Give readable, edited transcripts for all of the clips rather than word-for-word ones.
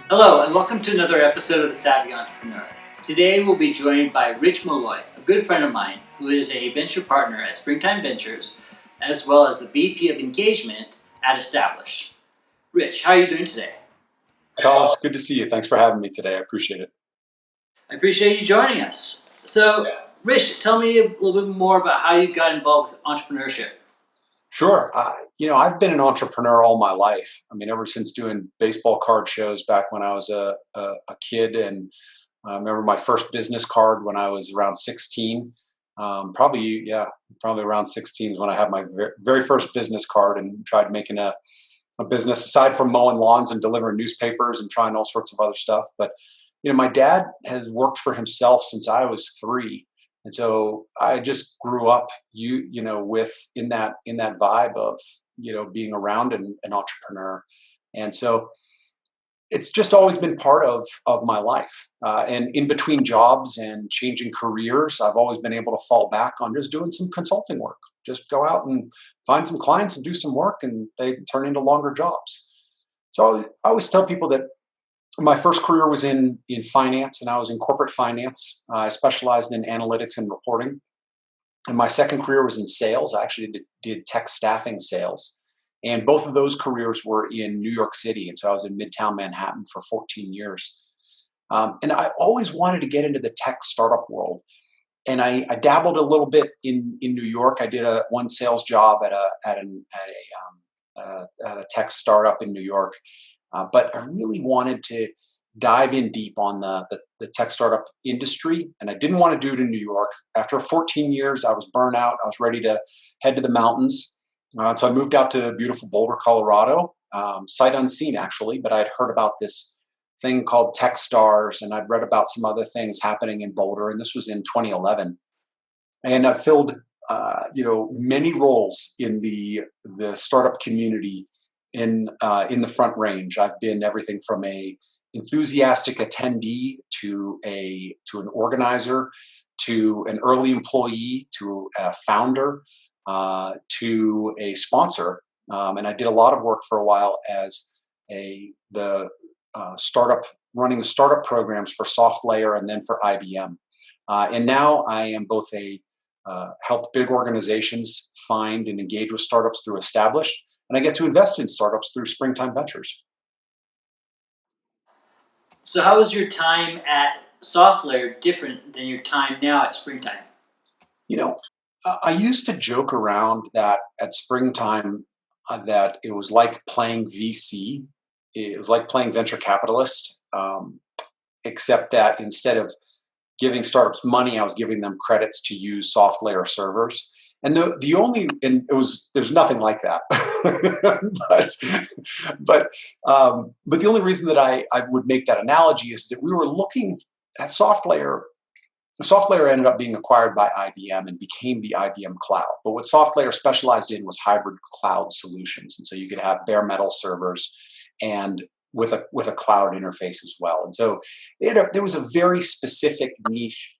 Hello, and welcome to another episode of The Savvy Entrepreneur. Today, we'll be joined by Rich Maloy, a good friend of mine who is a venture partner at Springtime Ventures, as well as the VP of Engagement at Established. Rich, how are you doing today? Tallis, good to see you. Thanks for having me today. I appreciate it. I appreciate you joining us. So, Rich, tell me a little bit more about how you got involved with entrepreneurship. Sure. I've been an entrepreneur all my life. I mean, ever since doing baseball card shows back when I was a kid. And I remember my first business card when I was around 16. Probably around 16 is when I had my very first business card and tried making a business aside from mowing lawns and delivering newspapers and trying all sorts of other stuff. But my dad has worked for himself since I was 3, and so I just grew up with in that vibe of being around an entrepreneur, and so it's just always been part of my life. And in between jobs and changing careers, I've always been able to fall back on just doing some consulting work. Just go out and find some clients and do some work, and they turn into longer jobs. So I always tell people that my first career was in finance, and I was in corporate finance. I specialized in analytics and reporting. And my second career was in sales. I actually did tech staffing sales. And both of those careers were in New York City. And so I was in Midtown Manhattan for 14 years. And I always wanted to get into the tech startup world. And I dabbled a little bit in New York. I did one sales job at a tech startup in New York. But I really wanted to dive in deep on the tech startup industry, and I didn't want to do it in New York. After 14 years, I was burnt out. I was ready to head to the mountains. So I moved out to beautiful Boulder, Colorado, sight unseen actually, but I had heard about this thing called Techstars, and I'd read about some other things happening in Boulder, and this was in 2011. And I filled many roles in the startup community in the Front Range. I've been everything from a enthusiastic attendee to an organizer, to an early employee, to a founder, to a sponsor. And I did a lot of work for a while as the startup, running the startup programs for SoftLayer and then for IBM. And now I am both help big organizations find and engage with startups through Established, and I get to invest in startups through Springtime Ventures. So, how was your time at SoftLayer different than your time now at Springtime? You know, I used to joke around that at Springtime that it was like playing VC. It was like playing venture capitalist, except that instead of giving startups money, I was giving them credits to use SoftLayer servers. And there's nothing like that. but but the only reason that I would make that analogy is that we were looking at SoftLayer. SoftLayer ended up being acquired by IBM and became the IBM cloud. But what SoftLayer specialized in was hybrid cloud solutions. And so you could have bare metal servers and with a cloud interface as well. And so there was a very specific niche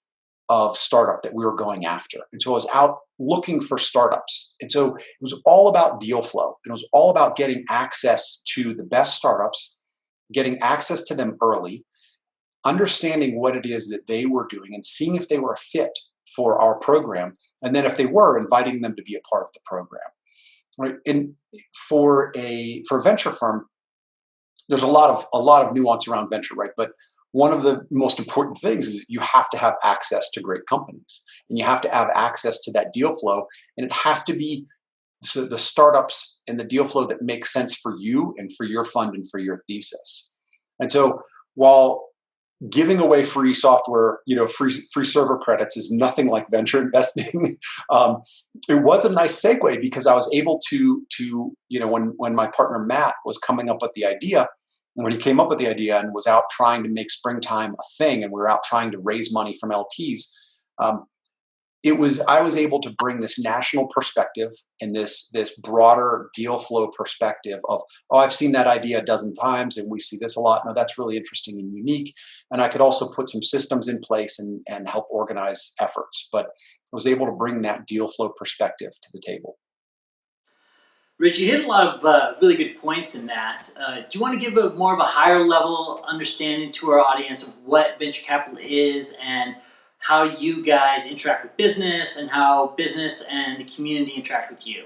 of startup that we were going after. And so I was out looking for startups. And so it was all about deal flow. And it was all about getting access to the best startups, getting access to them early, understanding what it is that they were doing and seeing if they were a fit for our program. And then if they were, inviting them to be a part of the program. Right. And for a venture firm, there's a lot of nuance around venture, right? But one of the most important things is you have to have access to great companies, and you have to have access to that deal flow, and it has to be the startups and the deal flow that makes sense for you and for your fund and for your thesis. And so while giving away free software, free server credits is nothing like venture investing. It was a nice segue because I was able to when my partner Matt was coming up with the idea, when he came up with the idea and was out trying to make Springtime a thing, and we were out trying to raise money from LPs, I was able to bring this national perspective and this broader deal flow perspective of, oh, I've seen that idea a dozen times and we see this a lot. No, that's really interesting and unique. And I could also put some systems in place and help organize efforts. But I was able to bring that deal flow perspective to the table. Rich, you hit a lot of really good points in that. Do you want to give a more of a higher level understanding to our audience of what venture capital is and how you guys interact with business and how business and the community interact with you?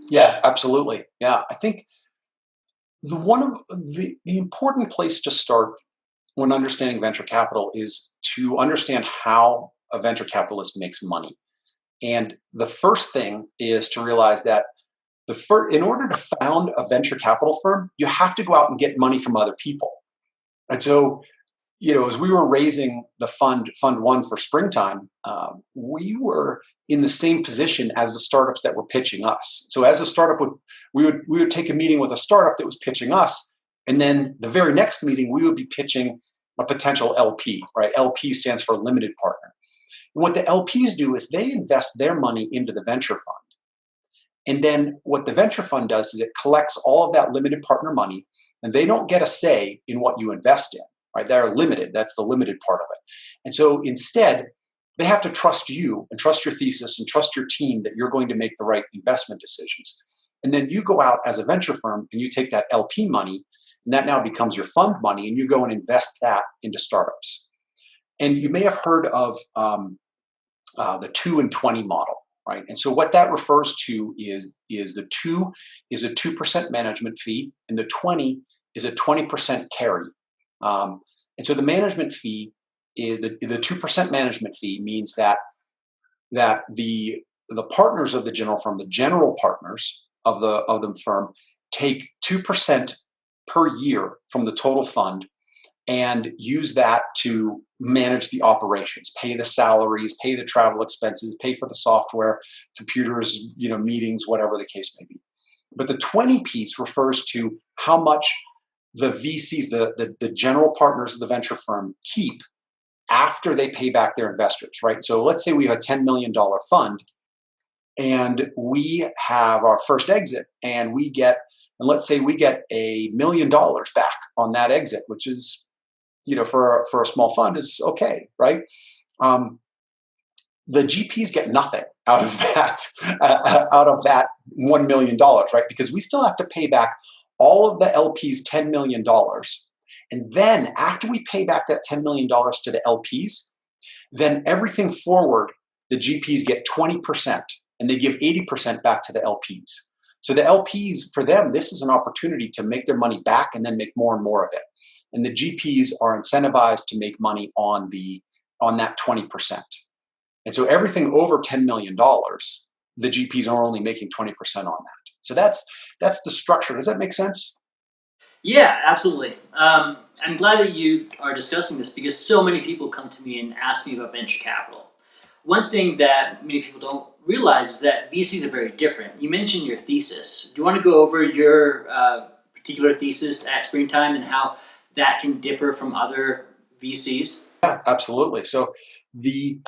Yeah, absolutely. Yeah, I think one of the important place to start when understanding venture capital is to understand how a venture capitalist makes money. And the first thing is to realize that in order to found a venture capital firm, you have to go out and get money from other people. And so, as we were raising the fund one for Springtime, we were in the same position as the startups that were pitching us. So as a startup we would take a meeting with a startup that was pitching us, and then the very next meeting we would be pitching a potential LP, right? LP stands for limited partner. And what the LPs do is they invest their money into the venture fund. And then what the venture fund does is it collects all of that limited partner money, and they don't get a say in what you invest in, right? They're limited. That's the limited part of it. And so instead, they have to trust you and trust your thesis and trust your team that you're going to make the right investment decisions. And then you go out as a venture firm and you take that LP money, and that now becomes your fund money, and you go and invest that into startups. And you may have heard of the 2 and 20 model, right? And so what that refers to is the 2 is a 2% management fee, and the 20 is a 20% carry. And so the management fee is the 2% management fee means that the partners of the general firm, the general partners of the firm, take 2% per year from the total fund and use that to manage the operations, pay the salaries, pay the travel expenses, pay for the software, computers, meetings, whatever the case may be. But the 20 piece refers to how much the VCs, the general partners of the venture firm, keep after they pay back their investors, right? So let's say we have a $10 million fund and we have our first exit, and let's say we get $1 million back on that exit, which is, for a small fund is okay, right? The GPs get nothing out of that, $1 million, right? Because we still have to pay back all of the LPs $10 million. And then after we pay back that $10 million to the LPs, then everything forward, the GPs get 20%, and they give 80% back to the LPs. So the LPs, for them, this is an opportunity to make their money back and then make more and more of it. And the GPs are incentivized to make money on that 20%. And so everything over $10 million, the GPs are only making 20% on that. So that's the structure. Does that make sense? Yeah, absolutely. I'm glad that you are discussing this because so many people come to me and ask me about venture capital. One thing that many people don't realize is that VCs are very different. You mentioned your thesis. Do you want to go over your particular thesis at Springtime and how that can differ from other VCs? Yeah, absolutely. So the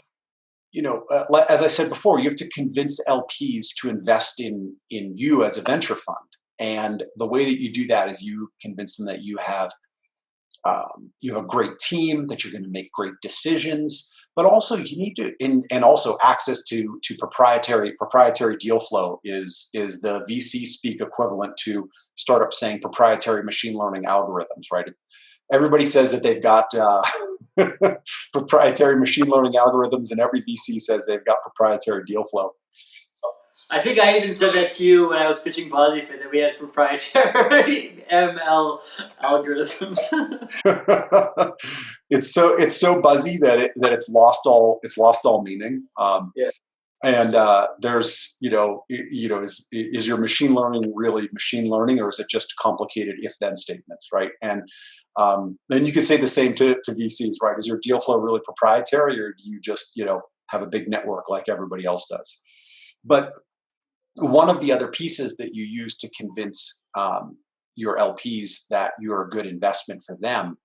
as I said before, you have to convince LPs to invest in you as a venture fund. And the way that you do that is you convince them that you have a great team, that you're going to make great decisions, but also you need to, and also access to proprietary deal flow is the VC speak equivalent to startups saying proprietary machine learning algorithms, right? Everybody says that they've got proprietary machine learning algorithms, and every VC says they've got proprietary deal flow. I think I even said that to you when I was pitching PosiFit that we had proprietary ML algorithms. It's so buzzy that it's lost all meaning. Yeah. And there's is your machine learning really machine learning, or is it just complicated if then statements, right? And then you could say the same to VCs, right? Is your deal flow really proprietary, or do you just have a big network like everybody else does? But one of the other pieces that you use to convince your LPs that you're a good investment for them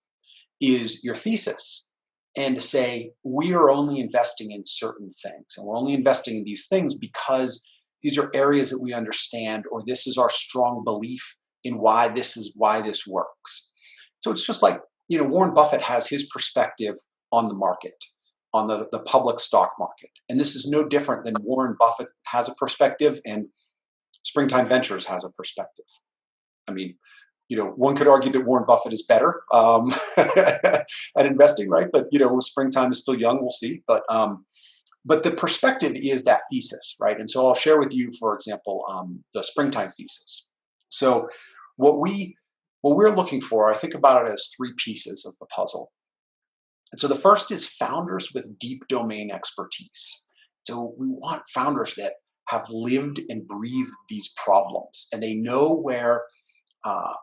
is your thesis, and to say we are only investing in certain things, and we're only investing in these things because these are areas that we understand, or this is our strong belief in why this works. So it's just like Warren Buffett has his perspective on the market, on the public stock market, and this is no different than Warren Buffett has a perspective, and Springtime Ventures has a perspective. I mean, one could argue that Warren Buffett is better at investing, right? But Springtime is still young. We'll see. But the perspective is that thesis, right? And so I'll share with you, for example, the Springtime thesis. So what we're looking for, I think about it as three pieces of the puzzle. And so the first is founders with deep domain expertise. So we want founders that have lived and breathed these problems, and they know where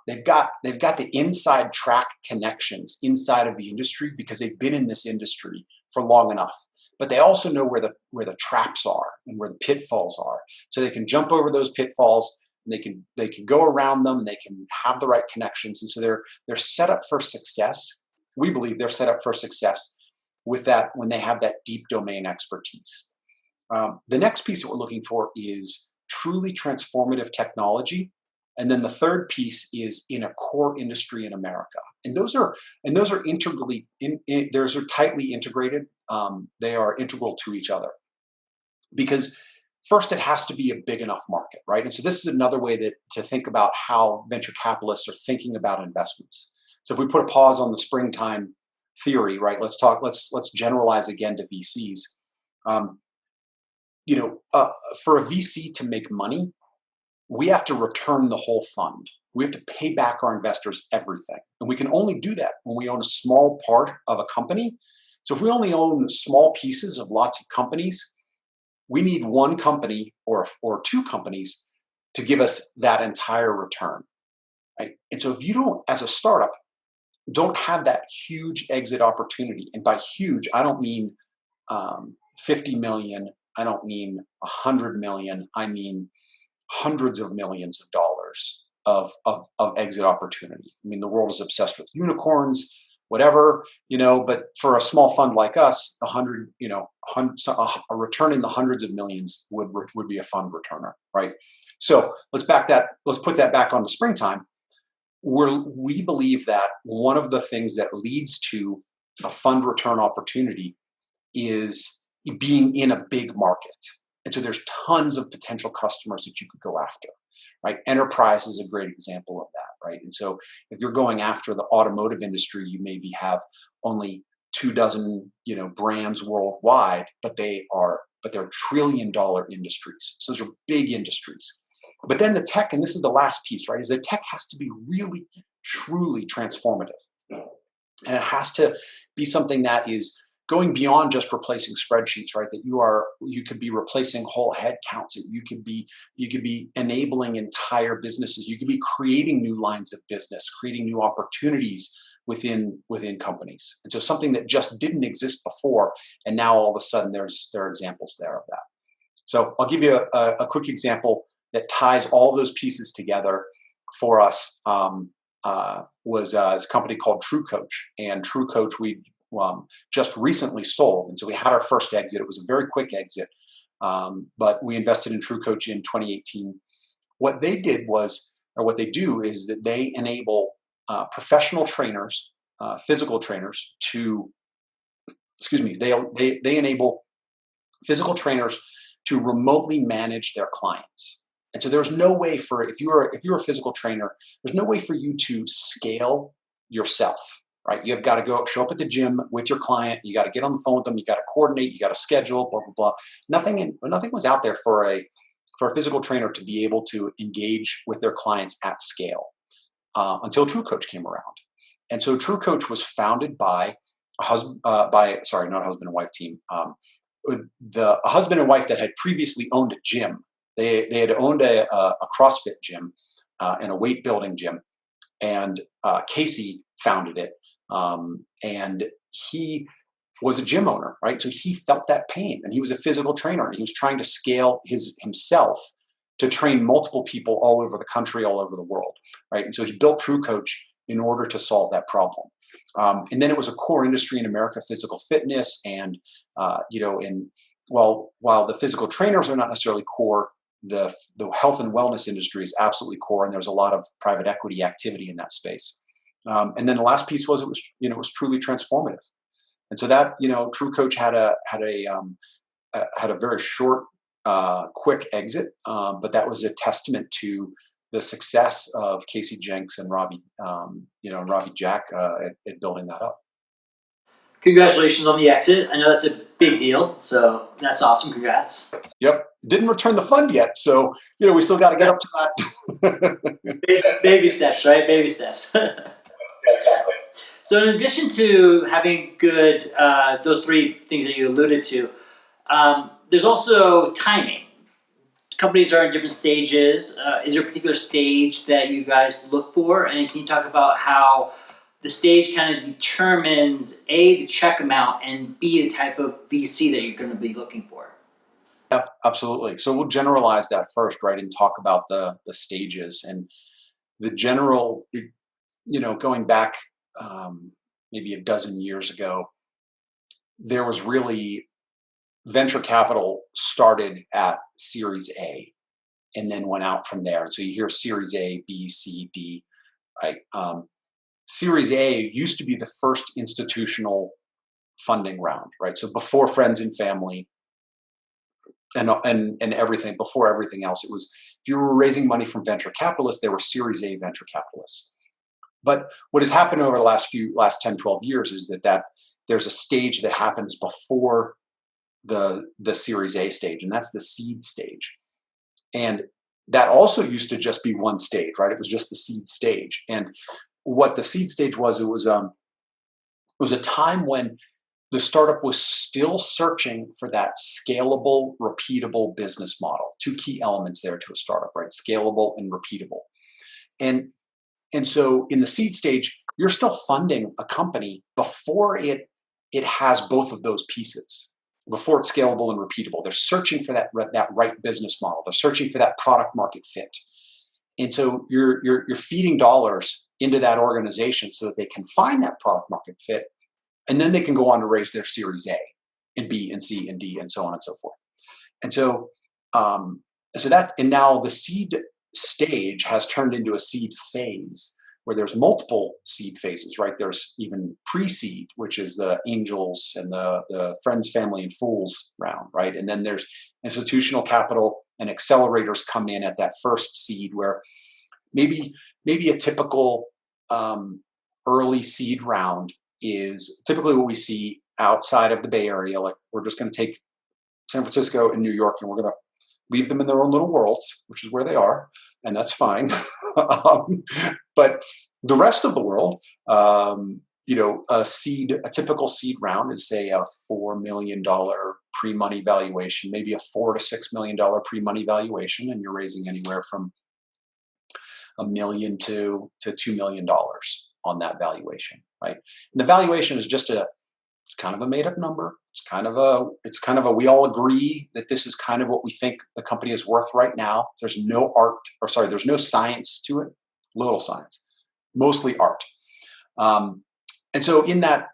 they've got the inside track connections inside of the industry because they've been in this industry for long enough. But they also know where the traps are and where the pitfalls are, so they can jump over those pitfalls. And they can go around them. And they can have the right connections, and so they're set up for success. We believe they're set up for success with that when they have that deep domain expertise. The next piece that we're looking for is truly transformative technology. And then the third piece is in a core industry in America. And those are integrally those are tightly integrated. They are integral to each other. Because first, it has to be a big enough market, right? And so this is another way to think about how venture capitalists are thinking about investments. So if we put a pause on the Springtime theory, right? Let's generalize again to VCs. For a VC to make money, we have to return the whole fund. We have to pay back our investors everything. And we can only do that when we own a small part of a company. So if we only own small pieces of lots of companies, we need one company or two companies to give us that entire return, right? And so if you don't, as a startup, don't have that huge exit opportunity, and by huge, I don't mean 50 million, I don't mean 100 million, I mean hundreds of millions of dollars of exit opportunity. I mean, the world is obsessed with unicorns, whatever, but for a small fund like us, a return in the hundreds of millions would be a fund returner, right? So let's put that back onto Springtime. We believe that one of the things that leads to a fund return opportunity is being in a big market. And so there's tons of potential customers that you could go after, right? Enterprise is a great example of that, right? And so if you're going after the automotive industry, you maybe have only 24, brands worldwide, but they're $1 trillion industries. So those are big industries. But then the tech, and this is the last piece, right, is that tech has to be really, truly transformative. And it has to be something that is going beyond just replacing spreadsheets, right? That you could be replacing whole headcounts. You could be enabling entire businesses. You could be creating new lines of business, creating new opportunities within companies. And so something that just didn't exist before, and now all of a sudden there are examples there of that. So I'll give you a quick example that ties all those pieces together for us. Was a company called True Coach, and True Coach we just recently sold, and so we had our first exit. It was a very quick exit, but we invested in True Coach in 2018. What they do is that they enable professional trainers, physical trainers to, they enable physical trainers to remotely manage their clients. And so there's no way if you're a physical trainer, there's no way for you to scale yourself, right? You've got to show up at the gym with your client. You got to get on the phone with them. You got to coordinate. You got to schedule. Blah blah blah. Nothing was out there for a physical trainer to be able to engage with their clients at scale until True Coach came around. And so True Coach was founded by not a husband and wife team. A husband and wife that had previously owned a gym. They had owned a CrossFit gym and a weight building gym, and Casey founded it. And he was a gym owner, right? So he felt that pain, and he was a physical trainer, and he was trying to scale himself to train multiple people all over the country, all over the world, right? And so he built True Coach in order to solve that problem. And then it was a core industry in America, physical fitness, and while the physical trainers are not necessarily core, the health and wellness industry is absolutely core, and there's a lot of private equity activity in that space. And then the last piece was it was truly transformative. And so that True Coach had a very short quick exit, but that was a testament to the success of Casey Jenks and Robbie Jack at building that up. Congratulations on the exit. I know that's a big deal, so that's awesome. Congrats. Yep, didn't return the fund yet, so we still got to get up to that. Baby steps, right? Baby steps. Exactly. So, in addition to having good, those three things that you alluded to, there's also timing. Companies are in different stages. Is there a particular stage that you guys look for? And can you talk about how the stage kind of determines A, the check amount, and B, the type of VC that you're going to be looking for? Yep, absolutely. So we'll generalize that first, right, and talk about the stages and the general. Going back maybe a dozen years ago, there was really venture capital started at Series A and then went out from there. And so you hear Series A, B, C, D, right? Series A used to be the first institutional funding round, right? So before friends and family and everything, before everything else, it was if you were raising money from venture capitalists, they were Series A venture capitalists. But what has happened over the last 10, 12 years is that there's a stage that happens before the Series A stage, and that's the seed stage. And that also used to just be one stage, right? It was just the seed stage. And what the seed stage was, it was a time when the startup was still searching for that scalable, repeatable business model. Two key elements there to a startup, right? Scalable and repeatable. And so in the seed stage, you're still funding a company before it has both of those pieces, before it's scalable and repeatable. They're searching for that right business model. They're searching for that product market fit. And so you're feeding dollars into that organization so that they can find that product market fit, and then they can go on to raise their Series A and B and C and D and so on and so forth. And so and now the seed stage has turned into a seed phase where there's multiple seed phases, right? There's even pre-seed, which is the angels and the friends, family, and fools round, right? And then there's institutional capital and accelerators come in at that first seed where maybe a typical early seed round is typically what we see outside of the Bay Area. Like we're just going to take San Francisco and New York and we're going to leave them in their own little worlds, which is where they are, and that's fine. But the rest of the world, a typical seed round is say a $4 million pre-money valuation, maybe a $4 to $6 million pre-money valuation, and you're raising anywhere from $1 million to $2 million on that valuation, right? And the valuation is it's kind of a made up number. It's kind of a, we all agree that this is kind of what we think the company is worth right now. There's no there's no science to it, little science, mostly art. And so in that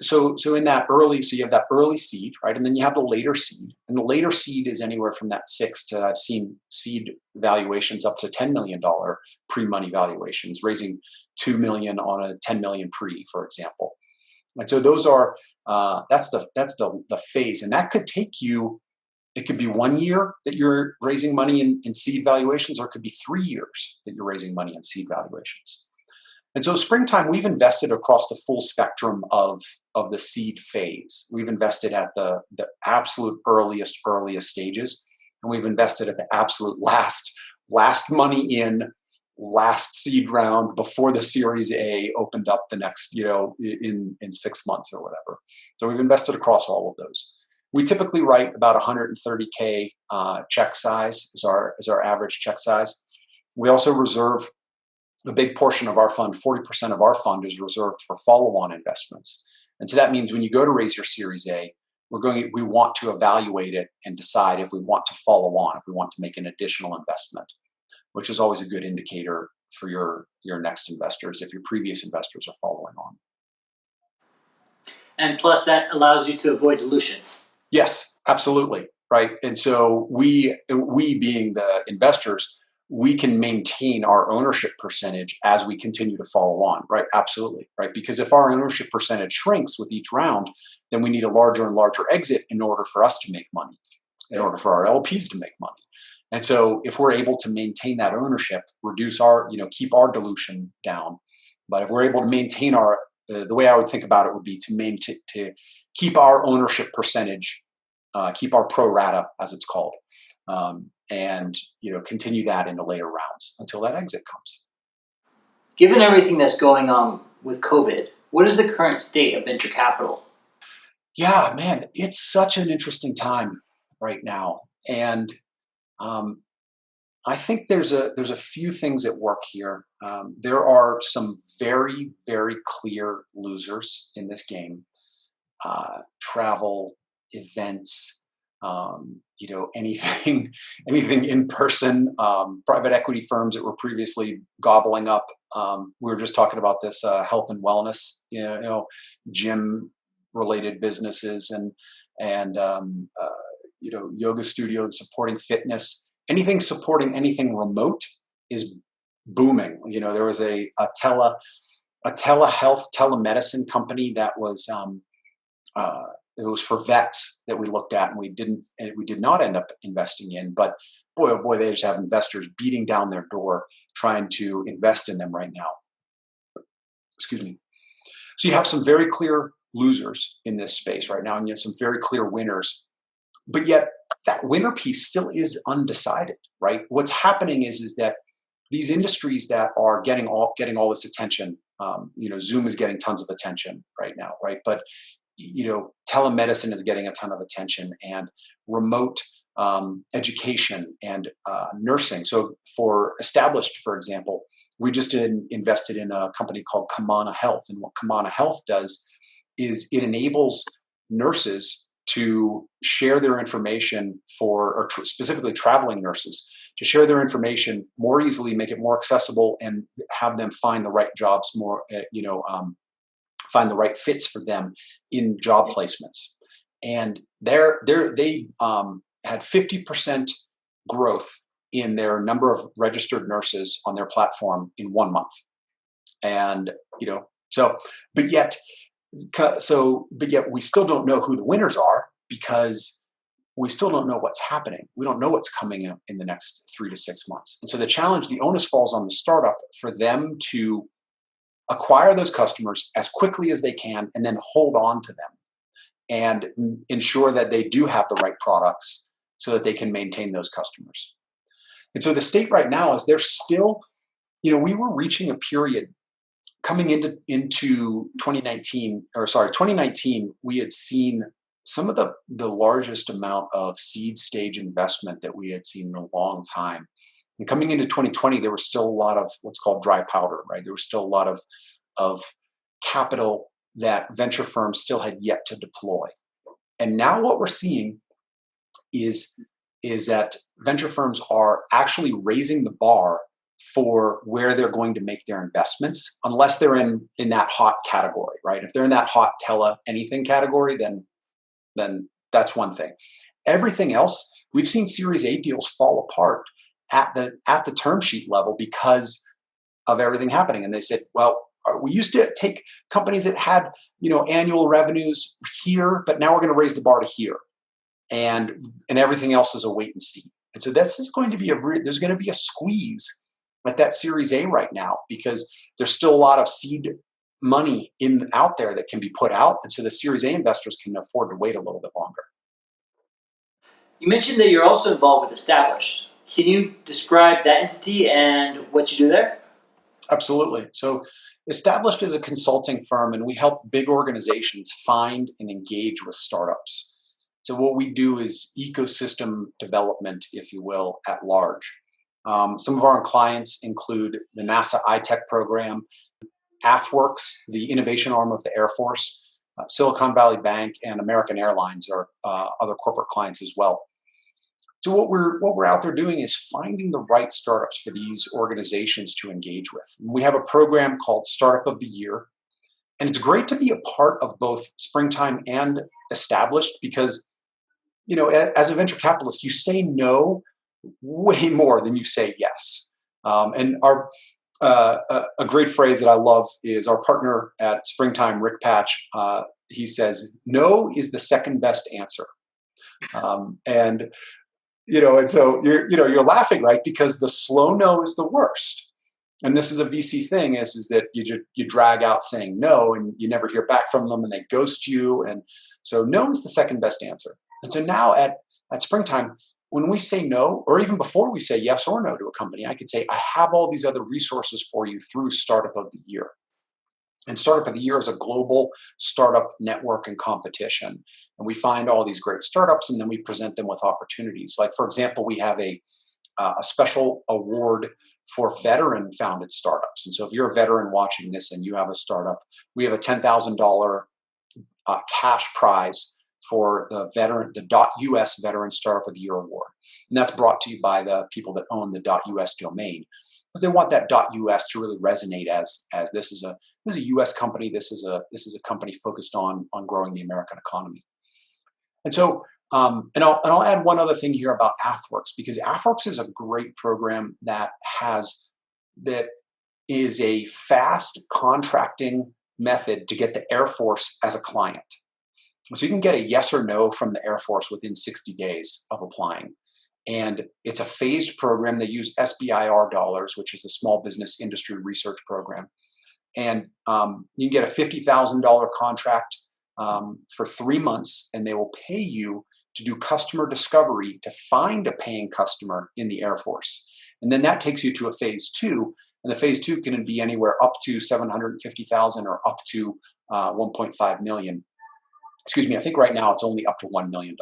early, so you have that early seed, right? And then you have the later seed, and the later seed is anywhere from that 6 to I've seen seed valuations up to $10 million pre-money valuations, raising $2 million on a $10 million pre, for example. And so those are that's the phase, and that could take you. It could be 1 year that you're raising money in seed valuations, or it could be 3 years that you're raising money in seed valuations. And so Springtime, we've invested across the full spectrum of the seed phase. We've invested at the absolute earliest stages, and we've invested at the absolute last money in, last seed round before the Series A opened up the next, in 6 months or whatever. So we've invested across all of those. We typically write about 130K check size is our average check size. We also reserve a big portion of our fund, 40% of our fund is reserved for follow-on investments. And so that means when you go to raise your Series A, we want to evaluate it and decide if we want to follow on, if we want to make an additional investment, which is always a good indicator for your next investors if your previous investors are following on. And plus, that allows you to avoid dilution. Yes, absolutely, right. And so we being the investors, we can maintain our ownership percentage as we continue to follow on, right? Absolutely, right. Because if our ownership percentage shrinks with each round, then we need a larger and larger exit in order for us to make money. in order for our LPs to make money. And so if we're able to maintain that ownership, reduce our, keep our dilution down, but if we're able to maintain our, the way I would think about it would be to keep our ownership percentage, keep our pro rata as it's called, and continue that in the later rounds until that exit comes. Given everything that's going on with COVID, what is the current state of venture capital? Yeah, man, it's such an interesting time right now, and um, I think there's a few things at work here. There are some very very clear losers in this game. Travel, events, anything anything in person. Private equity firms that were previously gobbling up. We were just talking about this health and wellness, gym related businesses and yoga studios supporting fitness. Anything supporting anything remote is booming. There was a telehealth telemedicine company that was uh, it was for vets that we looked at, and we did not end up investing in. But boy, oh boy, they just have investors beating down their door trying to invest in them right now. Excuse me. So you have some very clear losers in this space right now, and you have some very clear winners. But yet that winner piece still is undecided, right? What's happening is that these industries that are getting all this attention, Zoom is getting tons of attention right now, right? But telemedicine is getting a ton of attention, and remote education and nursing. So for established, for example, we just invested in a company called Kamana Health, and what Kamana Health does is it enables nurses to share their information specifically traveling nurses, to share their information more easily, make it more accessible, and have them find the right jobs more, find the right fits for them in job placements. And they had 50% growth in their number of registered nurses on their platform in 1 month. And so, but yet, we still don't know who the winners are, because we still don't know what's happening. We don't know what's coming up in the next 3 to 6 months. And so the onus falls on the startup for them to acquire those customers as quickly as they can, and then hold on to them and ensure that they do have the right products so that they can maintain those customers. And so the state right now is they're still, we were reaching a period coming into 2019, we had seen some of the largest amount of seed stage investment that we had seen in a long time. And coming into 2020, there was still a lot of what's called dry powder, right? There was still a lot of capital that venture firms still had yet to deploy. And now what we're seeing is that venture firms are actually raising the bar for where they're going to make their investments, unless they're in that hot category, right? If they're in that hot anything category, then that's one thing. Everything else, we've seen Series A deals fall apart at the term sheet level because of everything happening. And they said, well, we used to take companies that had annual revenues here, but now we're going to raise the bar to here, and everything else is a wait and see. And so this is going to be there's going to be a squeeze at that Series A right now, because there's still a lot of seed money out there that can be put out, and so the Series A investors can afford to wait a little bit longer. You mentioned that you're also involved with Established. Can you describe that entity and what you do there? Absolutely. So Established is a consulting firm, and we help big organizations find and engage with startups. So what we do is ecosystem development, if you will, at large. Some of our clients include the NASA iTech program, AFWorks, the innovation arm of the Air Force, Silicon Valley Bank, and American Airlines are other corporate clients as well. So what we're out there doing is finding the right startups for these organizations to engage with. We have a program called Startup of the Year, and it's great to be a part of both Springtime and Established, because as a venture capitalist, you say no way more than you say yes. And a great phrase that I love is our partner at Springtime, Rick Patch. He says, "No is the second best answer." And and so you're laughing, right? Because the slow no is the worst. And this is a VC thing, is that you drag out saying no, and you never hear back from them, and they ghost you. And so no is the second best answer. And so now at Springtime, when we say no, or even before we say yes or no to a company, I could say, I have all these other resources for you through Startup of the Year. And Startup of the Year is a global startup network and competition. And we find all these great startups, and then we present them with opportunities. Like, for example, we have a special award for veteran founded startups. And so if you're a veteran watching this and you have a startup, we have a $10,000 cash prize for the .us Veteran Startup of the Year award. And that's brought to you by the people that own the .us domain, because they want that .us to really resonate as this is a US company. This is a company focused on growing the American economy. And so and I'll add one other thing here about AFWorks, because AFWorks is a great program that is a fast contracting method to get the Air Force as a client. So you can get a yes or no from the Air Force within 60 days of applying. And it's a phased program. They use SBIR dollars, which is the Small Business Industry Research Program. And you can get a $50,000 contract for 3 months, and they will pay you to do customer discovery to find a paying customer in the Air Force. And then that takes you to a phase two. And the phase two can be anywhere up to 750,000 or up to 1.5 million. Excuse me, I think right now it's only up to $1 million.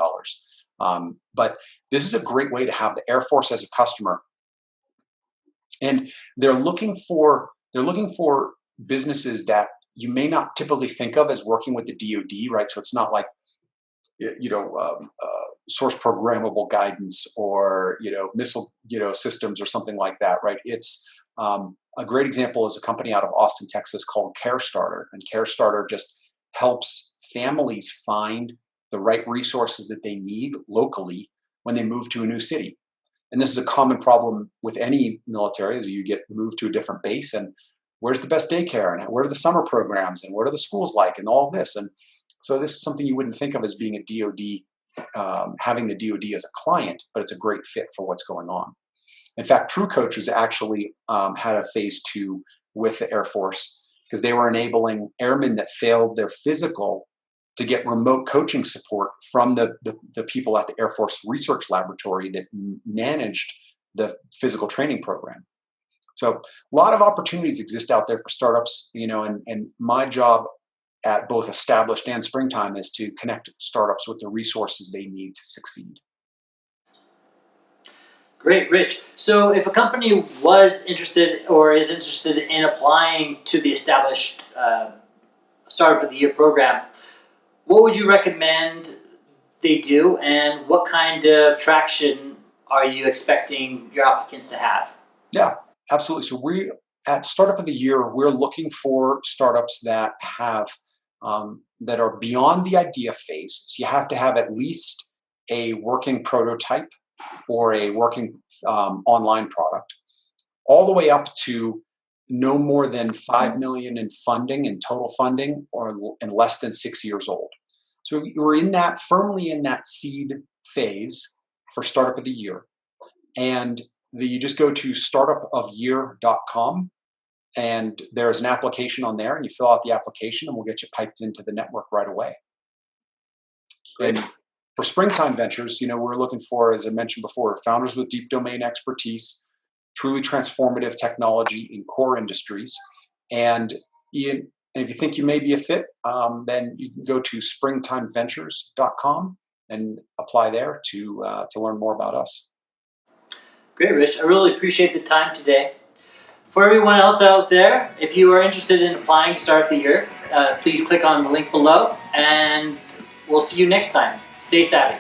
But this is a great way to have the Air Force as a customer. And they're looking for businesses that you may not typically think of as working with the DoD, right? So it's not like source programmable guidance or missile systems or something like that, right? It's a great example is a company out of Austin, Texas called CareStarter, and CareStarter just helps families find the right resources that they need locally when they move to a new city. And this is a common problem with any military, as you get moved to a different base, and where's the best daycare, and where are the summer programs, and what are the schools like, and all this. And so this is something you wouldn't think of as being a DoD, having the DoD as a client, but it's a great fit for what's going on. In fact, True Coach has actually had a phase two with the Air Force, because they were enabling airmen that failed their physical to get remote coaching support from the people at the Air Force Research Laboratory that managed the physical training program. So a lot of opportunities exist out there for startups, and my job at both Established and Springtime is to connect startups with the resources they need to succeed. Great, Rich. So if a company was interested or is interested in applying to the Established Startup of the Year program, what would you recommend they do, and what kind of traction are you expecting your applicants to have? Yeah, absolutely. So we at Startup of the Year, we're looking for startups that have that are beyond the idea phase. So you have to have at least a working prototype or a working online product, all the way up to no more than 5 million in funding, in total funding, or and less than 6 years old. So we're firmly in that seed phase for Startup of the Year. And you just go to startupofyear.com, and there's an application on there, and you fill out the application, and we'll get you piped into the network right away. Great. And for Springtime Ventures, we're looking for, as I mentioned before, founders with deep domain expertise, truly transformative technology in core industries. And if you think you may be a fit, then you can go to springtimeventures.com and apply there to learn more about us. Great, Rich. I really appreciate the time today. For everyone else out there, if you are interested in applying to Startup of the Year, please click on the link below, and we'll see you next time. Stay savvy.